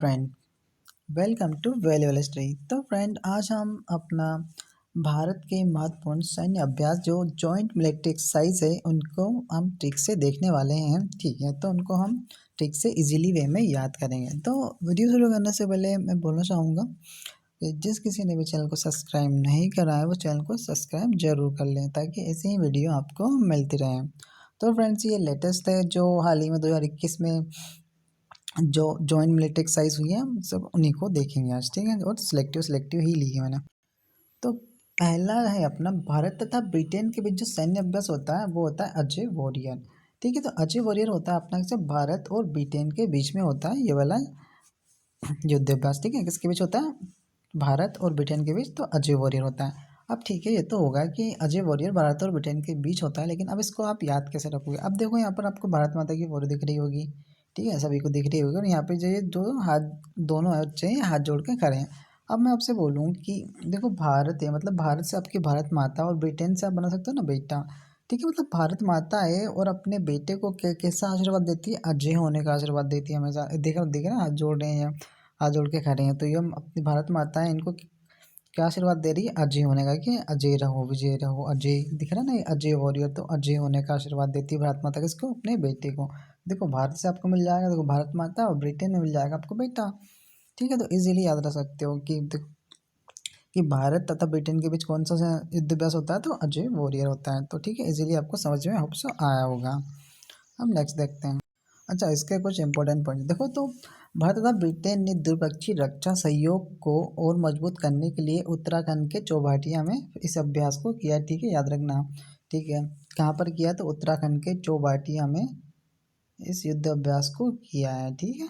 Friend, welcome to valuable study. तो friend, आज हम अपना भारत के महत्वपूर्ण सैन्य अभ्यास जो जॉइंट मिलिट्री एक्सरसाइज है उनको हम ट्रिक से देखने वाले हैं। ठीक है, तो उनको हम ट्रिक से इजीली वे में याद करेंगे। तो वीडियो शुरू करने से पहले मैं बोलना चाहूँगा कि जिस किसी ने भी चैनल को सब्सक्राइब नहीं करा है वो चैनल को सब्सक्राइब जरूर कर लें ताकि ऐसे ही वीडियो आपको मिलती रहे। तो फ्रेंड्स, ये लेटेस्ट है जो हाल ही में 2021 में जो जॉइंट मिलिट्री एक्सरसाइज हुई है, हम सब उन्हीं को देखेंगे आज। ठीक है, और सिलेक्टिव सिलेक्टिव ही ली है मैंने। तो पहला है अपना भारत तथा ब्रिटेन के बीच जो सैन्य अभ्यास होता है वो होता है अजय वॉरियर। ठीक है, तो अजय वॉरियर होता है अपना जब भारत और ब्रिटेन के बीच में होता है ये वाला युद्ध अभ्यास। ठीक है, किसके बीच होता है? भारत और ब्रिटेन के बीच, तो अजय वॉरियर होता है। अब ठीक है, ये तो होगा कि अजय वॉरियर भारत और ब्रिटेन के बीच होता है, लेकिन अब इसको आप याद कैसे रखोगे? अब देखो, यहाँ पर आपको भारत माता की फोटो दिख रही होगी। ठीक है, सभी को दिख रही होगी, और यहाँ पे जो ये दो हाथ, दोनों बच्चे हैं हाथ जोड़ के खड़े हैं। अब मैं आपसे बोलूँ कि देखो, भारत है मतलब भारत से आपकी भारत माता, और ब्रिटेन से आप बना सकते हो ना बेटा। ठीक है, मतलब भारत माता है और अपने बेटे को कैसा आशीर्वाद देती है? अजय होने का आशीर्वाद देती है हमेशा। देखो देखे ना, हाथ जोड़ रहे हैं, हाथ जोड़ के खड़े हैं, तो ये हम अपनी भारत माता है, इनको क्या आशीर्वाद दे रही है? अजय होने का, कि अजय रहो, विजय रहो, अजय दिख रहा है ना, ये अजय वॉरियर, तो अजय होने का आशीर्वाद देती है भारत माता किसको? अपने बेटे को। देखो, भारत से आपको मिल जाएगा, देखो भारत माता, और ब्रिटेन में मिल जाएगा आपको बेटा। ठीक है, तो इजीली याद रख सकते हो कि देखो कि भारत तथा ब्रिटेन के बीच कौन सा युद्ध अभ्यास होता है? तो अजय वॉरियर होता है। तो ठीक है, इजीली आपको समझ में होप सो आया होगा। हम नेक्स्ट देखते हैं। अच्छा, इसके कुछ इंपॉर्टेंट पॉइंट देखो। तो भारत तथा ब्रिटेन ने द्विपक्षीय रक्षा सहयोग को और मजबूत करने के लिए उत्तराखंड के चौबाटिया में इस अभ्यास को किया। ठीक है, याद रखना। ठीक है, कहाँ पर किया? तो उत्तराखंड के चौबाटिया में इस युद्ध अभ्यास को किया है। ठीक है,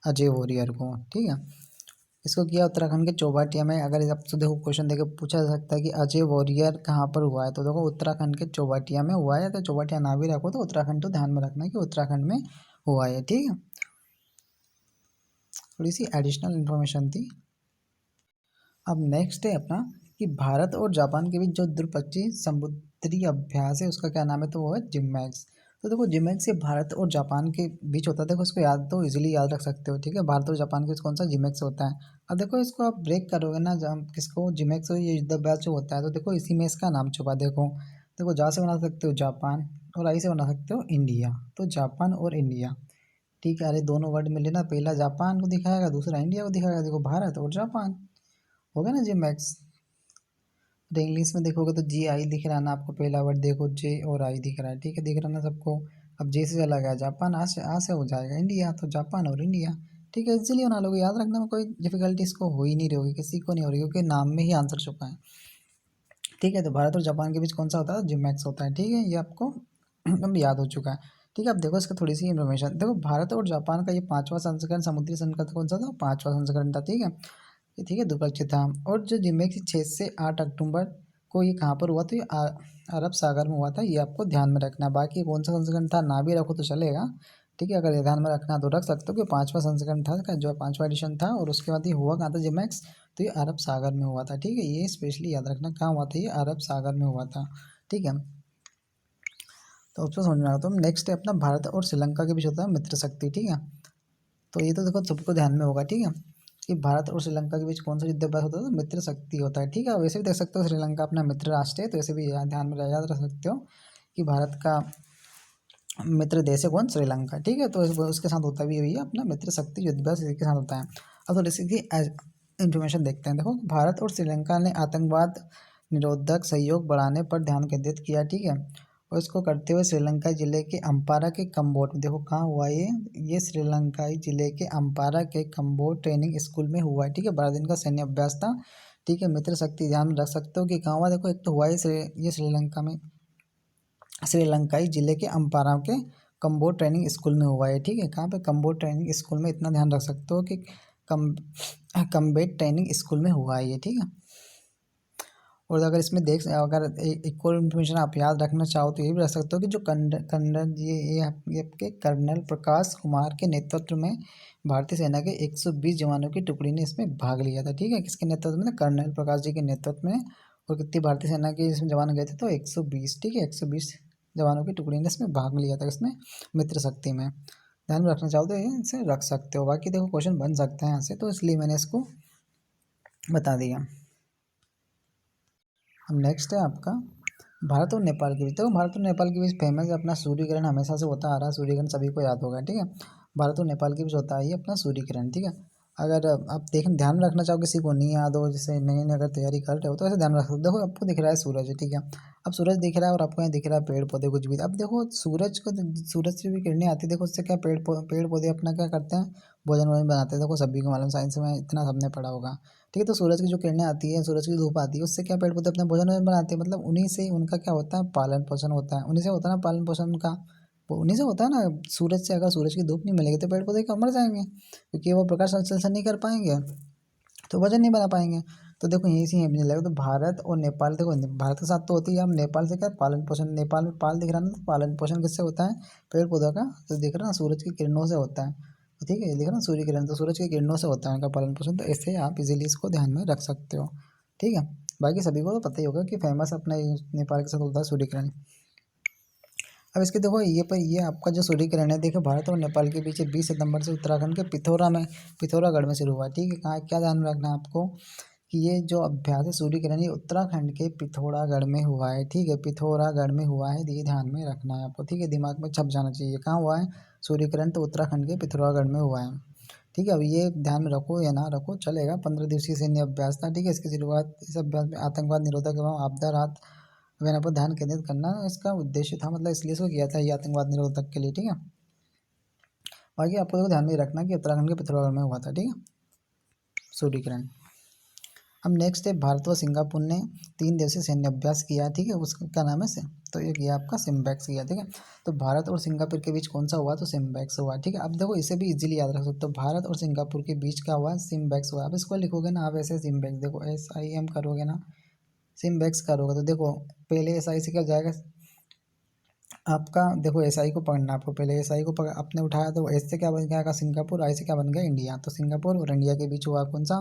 अजय वॉरियर को। ठीक है, इसको किया उत्तराखंड के चौबाटिया में। अगर आपसे देखो क्वेश्चन देके पूछा जा सकता है कि अजय वॉरियर कहाँ पर हुआ है, तो देखो उत्तराखंड के चौबाटिया में हुआ है। तो चौबाटिया ना भी रखो तो उत्तराखंड तो ध्यान में रखना है कि उत्तराखंड में हुआ है। ठीक है, थोड़ी सी एडिशनल इन्फॉर्मेशन थी। अब नेक्स्ट है अपना कि भारत और जापान के बीच जो द्विपक्षीय समुद्री अभ्यास है उसका क्या नाम है? तो वो है जिमैक्स। तो देखो, जिमैक्स ये भारत और जापान के बीच होता है। देखो, इसको याद तो इजीली याद रख सकते हो। ठीक है, भारत और जापान के बीच कौन सा? जिमैक्स होता है। अब देखो, इसको आप ब्रेक करोगे ना, जब किसको जिमैक्स ये युद्ध अभ्यास जो होता है, तो देखो इसी में इसका नाम छुपा। देखो देखो, जा से बना सकते हो जापान, और आई से बना सकते हो इंडिया। तो जापान और इंडिया। ठीक है, अरे दोनों वर्ड मिले ना, पहला जापान को दिखाएगा, दूसरा इंडिया को दिखाएगा। देखो, भारत और जापान हो गया ना जी मैक्स। तो इंग्लिश में देखोगे तो जी आई दिख रहा है ना आपको, पहला वर्ड देखो जे और आई दिख रहा है। ठीक है, दिख रहा है ना सबको। अब जे से चला गया जापान, आ से हो जाएगा इंडिया, तो जापान और इंडिया। ठीक है, इजीली बना लोगे, याद रखने में कोई डिफिकल्टी इसको हो ही नहीं रही होगी, किसी को नहीं हो रही, क्योंकि नाम में ही आंसर छुपा है। ठीक है, तो भारत और जापान के बीच कौन सा होता है? जिमैक्स होता है। ठीक है, ये आपको अब याद हो चुका है। ठीक है, अब देखो इसका थोड़ी सी इन्फॉर्मेशन। देखो, भारत और जापान का ये पांचवा संस्करण समुद्री संकट कौन सा था? पांचवा संस्करण था। ठीक है, ये ठीक है द्विपक्षीय था। और जो जिम्मेक्स 6 से 8 अक्टूबर को ये कहाँ पर हुआ? तो ये अरब सागर में हुआ था। ये आपको ध्यान में रखना। बाकी कौन सा संस्करण था ना भी रखो तो चलेगा। ठीक है, अगर ये ध्यान में रखना तो रख सकते हो कि पांचवा संस्करण था, का जो पांचवा एडिशन था। और उसके बाद ये हुआ कहाँ था जिमैक्स? तो ये अरब सागर में हुआ था। ठीक है, ये स्पेशली याद रखना कहाँ हुआ था, ये अरब सागर में हुआ था। ठीक है, तो उसको समझ में आया। तो नेक्स्ट है अपना भारत और श्रीलंका के बीच होता है मित्र शक्ति। ठीक है, तो ये तो देखो सबको ध्यान में होगा। ठीक है, कि भारत और श्रीलंका के बीच कौन सा युद्ध अभ्यास होता है? तो मित्र शक्ति होता है। ठीक है, वैसे भी देख सकते हो श्रीलंका अपना मित्र राष्ट्र है, तो ऐसे भी ध्यान में याद रख सकते हो कि भारत का मित्र देश है कौन? श्रीलंका। ठीक है, तो उसके साथ होता भी है अपना मित्र शक्ति युद्ध अभ्यास, इसी के साथ होता है। अब थोड़ी सी इन्फॉर्मेशन देखते हैं। देखो, भारत और श्रीलंका ने आतंकवाद निरोधक सहयोग बढ़ाने पर ध्यान केंद्रित किया। ठीक है, और इसको करते हुए श्रीलंका जिले के अम्पारा के कम्बोट में, देखो कहाँ हुआ ये श्रीलंकाई जिले के अम्पारा के कम्बोट ट्रेनिंग स्कूल में हुआ है। ठीक है, 12 दिन का सैन्य अभ्यास था। ठीक है, मित्र शक्ति ध्यान में रख सकते हो कि कहाँ हुआ। देखो, एक तो हुआ ये श्रीलंका में, श्रीलंकाई जिले के अम्पारा के कम्बोट ट्रेनिंग स्कूल में हुआ है। ठीक है, कहाँ पे? कम्बोट ट्रेनिंग स्कूल में। इतना ध्यान रख सकते हो कि कम कम्बेट ट्रेनिंग स्कूल में हुआ है ये। ठीक है, और अगर इसमें अगर एक और इन्फॉर्मेशन आप याद रखना चाहो तो ये भी रख सकते हो कि जो कर्नल ये आपके कर्नल प्रकाश कुमार के नेतृत्व में भारतीय सेना के 120 जवानों की टुकड़ी ने इसमें भाग लिया था। ठीक है, किसके नेतृत्व में? कर्नल प्रकाश जी के नेतृत्व में। और कितनी भारतीय सेना के इसमें जवान गए थे? तो 120। ठीक है, 120 जवानों की टुकड़ी ने इसमें भाग लिया था, इसमें मित्र शक्ति में। ध्यान में रखना चाहो तो ये इसे रख सकते हो, बाकी देखो क्वेश्चन बन सकते हैं यहाँ से, तो इसलिए मैंने इसको बता दिया। अब नेक्स्ट है आपका भारत और नेपाल के बीच। देखो भारत और नेपाल के बीच फेमस है अपना सूर्य ग्रहण, हमेशा से होता आ रहा है, सूर्य ग्रहण सभी को याद होगा, ठीक है। भारत और नेपाल के बीच होता है ये अपना सूर्य ग्रहण, ठीक है। अगर आप देखें, ध्यान में रखना चाहो, किसी को नहीं याद हो, जैसे नई नई अगर तैयारी कर रहे हो तो ऐसे ध्यान में रख सकते हो। देखो आपको दिख रहा है सूरज है, ठीक है। अब सूरज दिख रहा है और आपको यहाँ दिख रहा है पेड़ पौधे कुछ भी। अब देखो सूरज से भी किरणें आती है, देखो उससे क्या पेड़ पौधे अपना क्या करते हैं, भोजन वोजन बनाते हैं। देखो सभी को मालूम, साइंस में इतना सबने पढ़ा होगा, ठीक है। तो सूरज की जो किरणें आती है, सूरज की धूप आती है, उससे क्या पेड़ पौधे अपना भोजन वोजन बनाते हैं, मतलब उन्हीं से उनका क्या होता है, पालन पोषण होता है, उन्हीं से होता है ना पालन पोषण का, वो उन्हीं से होता है ना। सूरज से अगर सूरज की धूप नहीं मिलेगी तो पेड़ पौधे क्या मर जाएंगे, क्योंकि वो प्रकाश संश्लेषण नहीं कर पाएंगे, तो वजन नहीं बना पाएंगे। तो देखो यहीं से ही मिल जाएगा। तो भारत और नेपाल, देखो भारत के साथ तो होती है, हम नेपाल से क्या पालन पोषण, नेपाल में पाल दिख रहा है ना, तो पालन पोषण किससे होता है, पेड़ पौधों का, तो दिख रहा है ना सूरज की किरणों से होता है, तो ठीक है, ये दिख रहा है सूर्य किरण, तो सूरज की किरणों से होता है उनका पालन पोषण। तो ऐसे आप इजीली इसको ध्यान में रख सकते हो, ठीक है। बाकी सभी को तो पता ही होगा कि फेमस अपना नेपाल के साथ होता है सूर्य किरण। अब इसके देखो ये आपका जो सूर्य किरण है, देखो भारत और नेपाल के बीच 20 सितंबर से उत्तराखंड के पिथौरागढ़ में शुरू हुआ, ठीक है। कहाँ क्या ध्यान में रखना है आपको कि ये जो अभ्यास है सूर्य किरण, ये उत्तराखंड के पिथौरागढ़ में हुआ है, ठीक है, पिथौरागढ़ में हुआ है, ये ध्यान में रखना है आपको, ठीक है, दिमाग में छप जाना चाहिए। कहाँ हुआ है सूर्य किरण, तो उत्तराखंड के पिथौरागढ़ में हुआ है, ठीक है। अब ये ध्यान में रखो या ना रखो चलेगा। 15 दिवसीय सैन्य अभ्यास था, ठीक है। इसकी शुरुआत, इस अभ्यास में आतंकवाद निरोधक एवं आपदा राहत अभियान पर ध्यान केंद्रित करना इसका उद्देश्य था, मतलब इसलिए इसको किया था ये आतंकवाद निरोधक के लिए, ठीक है। बाकी आपको तो ध्यान में रखना कि उत्तराखंड के पिथौरागढ़ में हुआ था, ठीक है, सूर्य किरण। अब नेक्स्ट है भारत व सिंगापुर ने 3 दिवसीय सैन्य अभ्यास किया, ठीक है, उसका क्या नाम है से, तो ये किया आपका सिम्बैक्स किया, ठीक है। तो भारत और सिंगापुर के बीच कौन सा हुआ, तो सिम्बैक्स हुआ, ठीक है। अब देखो इसे भी इजीली याद रख सकते हो, भारत और सिंगापुर के बीच क्या हुआ, सिम्बैक्स हुआ। अब इसको लिखोगे ना आप ऐसे, सिम्बैक्स, देखो SIM करोगे ना, सिम्बैक्स करोगे तो देखो पहले SI से क्या हो जाएगा आपका, देखो SI को पकड़ना, आपको पहले SI को पकड़ आपने उठाया, तो S से क्या बन गया सिंगापुर, I से क्या बन गया इंडिया, तो सिंगापुर और इंडिया के बीच हुआ कौन सा,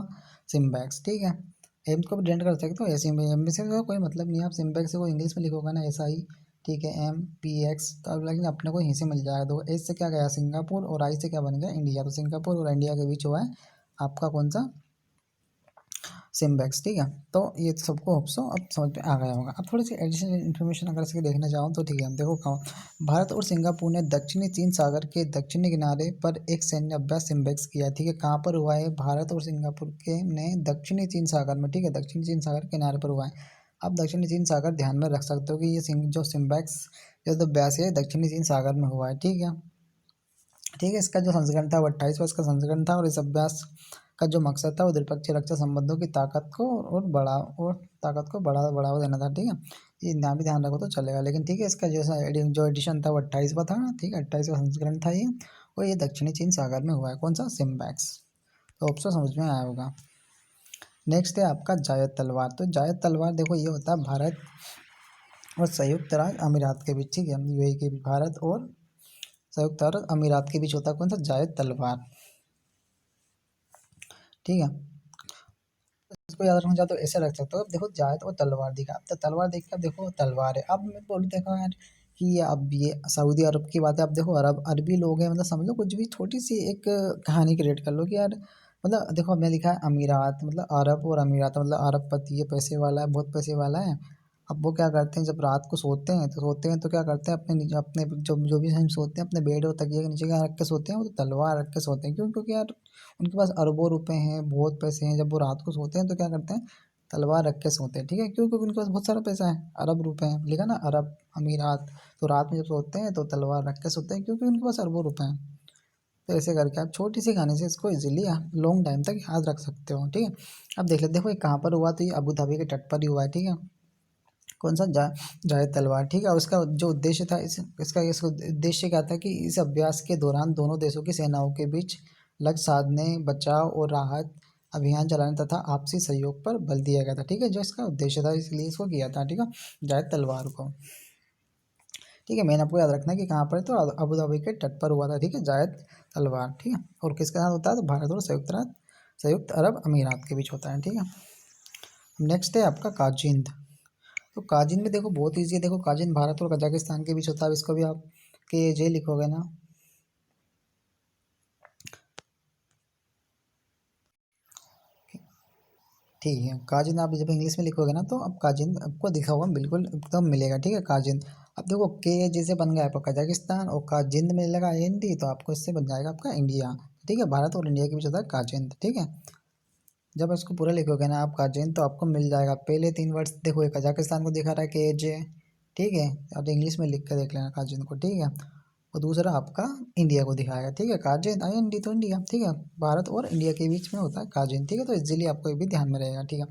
सिम्बैक्स, ठीक है। एम को भी डेंट कर सकते हो, ऐसे में एम से तो कोई मतलब नहीं है, आप सिम्बैक्स से वो इंग्लिश में लिखोगे ना SI, ठीक है, MPX, तो अब लेकिन अपने को यहीं से मिल जाएगा। तो S से क्या गया सिंगापुर और I से क्या बन गया इंडिया, तो सिंगापुर और इंडिया के बीच हुआ है आपका कौन सा, सिम्बैक्स, ठीक है। तो ये सबको होप सो अब समझ में आ गया होगा। अब थोड़ी सी एडिशनल इन्फॉर्मेशन अगर इसके देखना चाहो तो ठीक है, देखो कहाँ भारत और सिंगापुर ने दक्षिणी चीन सागर के दक्षिणी किनारे पर एक सैन्य अभ्यास सिम्बैक्स किया, ठीक है। कहाँ पर हुआ है, भारत और सिंगापुर के ने दक्षिणी चीन सागर में, ठीक है, दक्षिणी चीन सागर के किनारे पर हुआ है। अब दक्षिणी चीन सागर ध्यान में रख सकते हो कि ये जो सिम्बैक्स जो अभ्यास है दक्षिणी चीन सागर में हुआ है, ठीक है, ठीक है। इसका जो संस्करण था वो 28वां इसका संस्करण था, और इस अभ्यास का जो मकसद था वो द्विपक्षीय रक्षा संबंधों की ताकत को बढ़ावा देना था, ठीक है। ये ना भी ध्यान रखो तो चलेगा, लेकिन ठीक है इसका जो एडिशन था वो 28वां था, ठीक है, 28वां संस्करण था ये, और ये दक्षिणी चीन सागर में हुआ है कौन सा, सिम्बैक्स। तो ऑप्शन समझ में आया होगा। नेक्स्ट है आपका जायद तलवार। तो जायद तलवार देखो ये होता है भारत और संयुक्त राज्य अमीरात के बीच, ठीक है, UAE के बीच, भारत और संयुक्त अरब अमीरात के बीच होता है कौन सा, जायद तलवार, ठीक है। इसको याद रखना चाहते हो ऐसे रख सकते हो, अब देखो जायद और तलवार दिखा, अब तो तलवार देख के अब देखो तलवार है। अब मैं बोलूँ देखो यार कि ये अब ये सऊदी अरब की बात है, अब देखो अरबी लोग हैं, मतलब समझ लो कुछ भी छोटी सी एक कहानी क्रिएट कर लो कि यार, मतलब देखो हमने लिखा है अमीरात, मतलब अरब और अमीरात, मतलब अरबपति है, पैसे वाला है, बहुत पैसे वाला है। अब वो क्या करते हैं जब रात को सोते हैं तो क्या करते हैं अपने जो जो भी हम सोते हैं अपने बेड और तकिए के नीचे क्या रख के सोते हैं, वो तो तलवार रख के सोते हैं, क्यों, क्योंकि यार उनके पास अरबों रुपए हैं, बहुत पैसे हैं, जब वो रात को सोते हैं तो क्या करते हैं तलवार रख के सोते हैं, ठीक है, क्यों, क्योंकि उनके पास बहुत सारा पैसा है, अरब रुपए हैं, लिखा ना अरब अमीरात, तो रात में जब सोते हैं तो तलवार रख के सोते हैं क्योंकि उनके पास अरबों रुपए हैं। तो ऐसे करके आप छोटी सी कहानी से इसको इजीली लॉन्ग टाइम तक याद रख सकते हो, ठीक है। अब देख लेते देखो ये कहाँ पर हुआ, तो ये अबू धाबी के तट पर ही हुआ है, ठीक है, कौन सा जायद तलवार, ठीक है। और इसका जो उद्देश्य था इसका उद्देश्य क्या था कि इस अभ्यास के दौरान दोनों देशों की सेनाओं के बीच लक्ष्य साधने, बचाव और राहत अभियान चलाने तथा आपसी सहयोग पर बल दिया गया था, ठीक है, जो इसका उद्देश्य था इसलिए इसको किया था, ठीक है, जायद तलवार को, ठीक है। मैंने आपको याद रखना है कि कहाँ पर है, तो अबू धाबी के तट पर हुआ था, ठीक है, जायद तलवार, ठीक है। और किसके साथ होता है, तो भारत और संयुक्त अरब अमीरात के बीच होता है, ठीक है। नेक्स्ट है आपका काजिंद। तो काजिन में देखो बहुत ईजी है, देखो काजिन भारत और कजाकिस्तान के बीच होता है, इसको भी आप के जे लिखोगे ना, ठीक है। काजिंद आप जब इंग्लिश में लिखोगे ना तो अब काजिंद आपको दिखा हुआ बिल्कुल एकदम मिलेगा। ठीक है, काजिंद। अब देखो के जैसे बन गया आपका कजाकिस्तान और काजिंद में लगा IND तो आपको इससे बन जाएगा आपका इंडिया। ठीक है, भारत और इंडिया के बीच होता है काजिंद। ठीक है, जब इसको पूरा लिखोगे ना आप काजिंद तो आपको मिल जाएगा। पहले 3 वर्ड्स देखो, एक कजाकिस्तान को दिखा रहा है KJ। ठीक है, अब इंग्लिश में लिख कर देख लेना काजिंद को। ठीक है, और दूसरा आपका इंडिया को दिखाएगा। ठीक है, काजिंद IND तो इंडिया। ठीक है, भारत और इंडिया के बीच में होता है काजिंद। ठीक है, तो इजीली आपको ये भी ध्यान में रहेगा। ठीक है,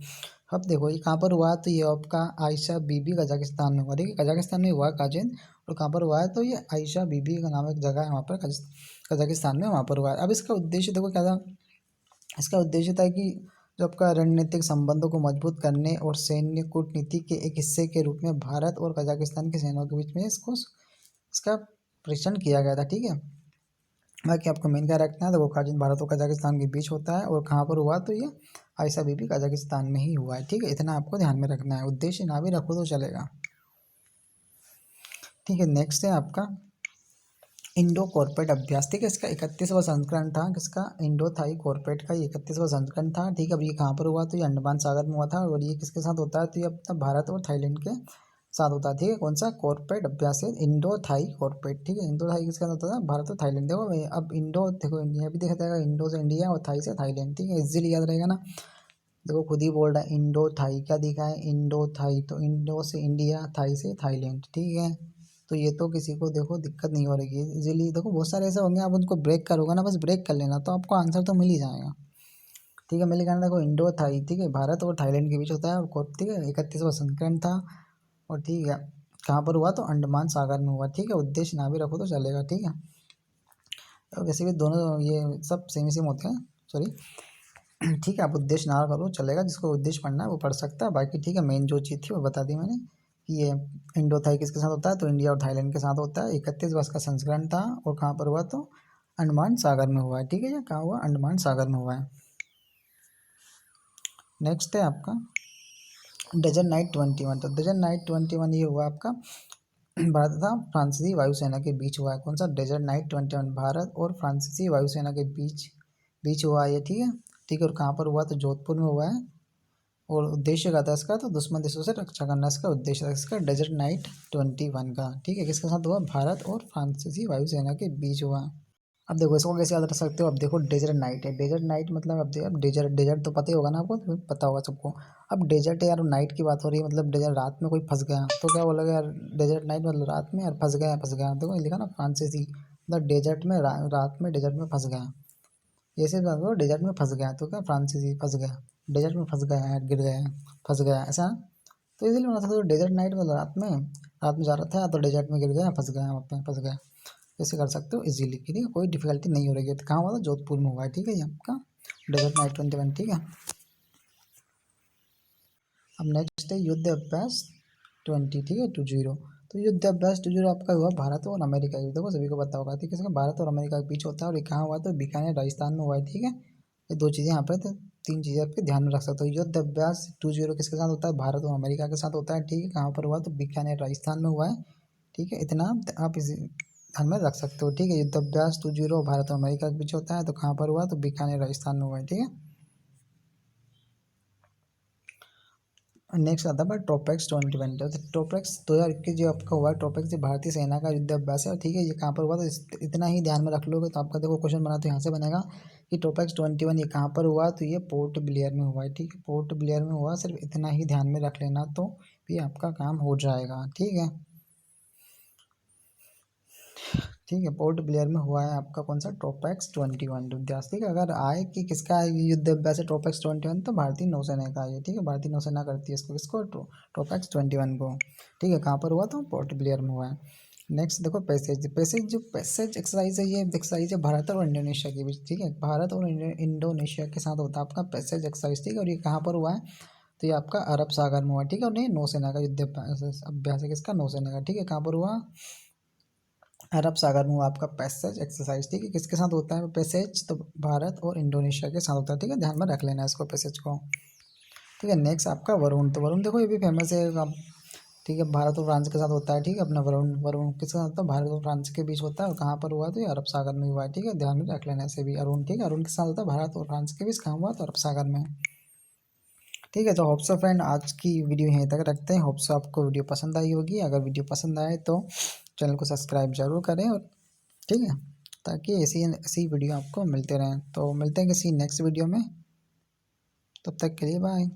अब देखो ये कहाँ पर हुआ है, तो ये आपका आयशा बीबी कजाकिस्तान में हुआ। ठीक है, कजाकिस्तान में हुआ काजिंद। और कहाँ पर हुआ है, तो ये आयशा बीबी का नाम एक जगह है वहाँ पर कजाकिस्तान में, वहाँ पर हुआ है। अब इसका उद्देश्य देखो क्या था। इसका उद्देश्य था कि जो आपका रणनीतिक संबंधों को मजबूत करने और सैन्य कूटनीति के एक हिस्से के रूप में भारत और कजाकिस्तान की सेनाओं के बीच में इसका परीक्षण किया गया था। ठीक है, बाकी आपको मेन क्या रखना है, तो वो काजिन भारत और कजाकिस्तान के बीच होता है। और कहाँ पर हुआ, तो ये आयशा बीबी कजाकिस्तान में ही हुआ है। ठीक है, इतना आपको ध्यान में रखना है, उद्देश्य ना भी रखो तो चलेगा। ठीक है, नेक्स्ट है आपका इंडो कॉर्पोरेट अभ्यास। ठीक है, इसका 31वां संस्करण था। किसका, इंडो थाई कॉर्पोरेट का 31वां संस्करण था। ठीक है, अब ये कहाँ पर हुआ, तो ये अंडमान सागर में हुआ था। और ये किसके साथ होता है, तो ये अपना भारत और थाईलैंड के साथ होता है। ठीक है, कौन सा कॉर्पोरेट अभ्यास है, इंडो थाई कॉर्पोरेट। ठीक है, इंडो थाई किसके साथ होता था, भारत और थाईलैंड। देखो अब इंडो देखो इंडिया भी देखा जाएगा, इंडो से इंडिया और थाई से थाईलैंड। ठीक है, इजीली याद रहेगा ना। देखो खुद ही बोल रहा है इंडो थाई, क्या दिखा है, इंडो थाई। तो इंडो से इंडिया, थाई से थाईलैंड। ठीक है, तो ये तो किसी को देखो दिक्कत नहीं हो रही है, इजीली। देखो बहुत सारे ऐसे होंगे, आप उनको ब्रेक करोगे ना, बस ब्रेक कर लेना तो आपको आंसर तो मिल ही जाएगा। ठीक है, मिल गया ना। देखो इंडो थाई, ठीक है, भारत और थाईलैंड के बीच होता है। और ठीक है, 31वां संस्करण था। और ठीक है, कहाँ पर हुआ, तो अंडमान सागर में हुआ। ठीक है, उद्देश्य ना भी रखो तो चलेगा। ठीक है, और वैसे भी दोनों ये सब सेम सेम होते हैं, सॉरी। ठीक है, आप उद्देश्य ना करो चलेगा, जिसको उद्देश्य पढ़ना है वो पढ़ सकता है। बाकी ठीक है, मेन जो चीज़ थी वो बता दी मैंने कि ये इंडो थाई किसके साथ होता है, तो इंडिया और थाईलैंड के साथ होता है। 31 वर्ष का संस्करण था। और कहाँ पर हुआ, तो अंडमान सागर में हुआ है। ठीक है, ये कहाँ हुआ, अंडमान सागर में हुआ है। नेक्स्ट है आपका डेजर्ट नाइट 21। तो डेजर्ट नाइट 21 ये हुआ आपका भारत तथा फ्रांसीसी वायुसेना के बीच हुआ है। कौन सा, डेजर्ट नाइट 21 भारत और फ्रांसीसी वायुसेना के बीच बीच हुआ है ये। ठीक है, ठीक है, और कहाँ पर हुआ, तो जोधपुर में हुआ है। और उद्देश्य क्या था इसका, तो दुश्मन देशों से रक्षा करना इसका उद्देश्य था, इसका डेजर्ट नाइट 21 का। ठीक है, किसके साथ हुआ, भारत और फ्रांसीसी वायुसेना के बीच हुआ। अब देखो इसको कैसे याद रख सकते हो। अब देखो डेजर्ट नाइट है, डेजर्ट नाइट मतलब अब डेजर्ट डेजर्ट तो पता ही होगा ना आपको, तो पता होगा सबको। अब डेजर्ट है यार, नाइट की बात हो रही है, मतलब डेजर्ट रात में कोई फंस गया तो क्या बोलोगे यार, डेजर्ट नाइट मतलब रात में यार फंस गया। देखो ये लिखा ना फ्रांसीसी, मतलब डेजर्ट में रात में डेजर्ट में फंस गया। जैसे देखो डेजर्ट में फंस गया तो क्या, फ्रांसीसी फंस गया, डेजर्ट में फंस गया है, गिर गया है, फंस गया है, ऐसा। तो इसीलिए बना सकते हो डेजर्ट नाइट मतलब रात में जा रहा था तो डेजर्ट में गिर गया, फंस गया, वहाँ पे फंस गया। ऐसे कर सकते हो इजीली। ठीक है, कोई डिफिकल्टी नहीं हो रही है। तो कहाँ हुआ था, जोधपुर में हुआ है। ठीक है, ये आपका डेजर्ट नाइट 21। ठीक है, अब नेक्स्ट है युद्ध अभ्यास 20। ठीक है, 20। तो युद्ध अभ्यास 20 आपका हुआ भारत और अमेरिका के, देखो सभी को पता होगा। ठीक है, भारत और अमेरिका के बीच होता है। और ये कहाँ हुआ, तो बीकानेर राजस्थान में हुआ है। ठीक है, ये दो चीज़ें यहाँ पे, तो 3 चीज़ें आपके ध्यान में रख सकते हो। युद्ध अभ्यास 20 किसके साथ होता है, भारत और अमेरिका के साथ होता है। ठीक है, कहाँ पर हुआ, तो बीकानेर राजस्थान में हुआ है। ठीक है, इतना आप इस ध्यान में रख सकते हो। ठीक है, युद्ध अभ्यास 20 भारत और अमेरिका के बीच होता है। तो कहाँ पर हुआ, तो बीकानेर राजस्थान में हुआ है। ठीक है, नेक्स्ट आता है ट्रोपैक्स 21। तो ट्रोपैक्स 2021 जो आपका हुआ है, ट्रोपैक्स जो भारतीय सेना का युद्ध अभ्यास है। ठीक है, ये कहाँ पर हुआ, तो इतना ही ध्यान में रख लोगे तो आपका देखो क्वेश्चन बना तो यहाँ से बनेगा कि ट्रोपैक्स 21 ये कहाँ पर हुआ, तो ये पोर्ट ब्लेयर में हुआ है। ठीक है, पोर्ट ब्लेयर में हुआ, सिर्फ इतना ही ध्यान में रख लेना तो भी आपका काम हो जाएगा। ठीक है, ठीक है, पोर्ट ब्लेयर में हुआ है आपका कौन सा, ट्रोपैक्स 21 अभ्यास। ठीक है, अगर आए कि किसका युद्ध अभ्यास है ट्रोपैक्स 21, तो भारतीय नौसेना का है। ठीक है, भारतीय नौसेना करती है इसको, किसको, ट्रोपैक्स 21 को। ठीक है, कहाँ पर हुआ, तो पोर्ट ब्लेयर में हुआ है। नेक्स्ट देखो पैसेज एक्सरसाइज है, ये एक्सरसाइज है भारत और इंडोनेशिया के बीच। ठीक है, भारत और इंडोनेशिया के साथ होता है आपका पैसेज एक्सरसाइज। ठीक है, और ये कहाँ पर हुआ है, तो ये आपका अरब सागर में हुआ। ठीक है, और नहीं नौसेना का युद्ध अभ्यास है, किसका, नौसेना का। ठीक है, कहाँ पर हुआ, अरब सागर में हुआ आपका पैसेज एक्सरसाइज। ठीक है, किसके साथ होता है पैसेज, तो भारत और इंडोनेशिया के साथ होता है। ठीक है, ध्यान में रख लेना इसको, पैसेज को। ठीक है, नेक्स्ट आपका वरुण। तो वरुण देखो ये भी फेमस है आप। ठीक है, भारत और फ्रांस के साथ होता है। ठीक है, अपना वरुण वरुण किसके साथ होता है, भारत और फ्रांस के बीच होता है। और कहाँ पर हुआ, तो ये अरब सागर में हुआ है। ठीक है, ध्यान में रख लेना ऐसे भी अरुण। ठीक है, अरुण के साथ होता है भारत और फ्रांस के बीच, कहाँ हुआ, तो अरब सागर में। ठीक है, तो होप्स ऑफ फ्रेंड आज की वीडियो यहीं तक रखते हैं। होप्स आपको वीडियो पसंद आई होगी। अगर वीडियो पसंद आए तो चैनल को सब्सक्राइब जरूर करें, और ठीक है, ताकि ऐसी ऐसी वीडियो आपको मिलते रहें। तो मिलते हैं किसी नेक्स्ट वीडियो में, तब तक के लिए बाय।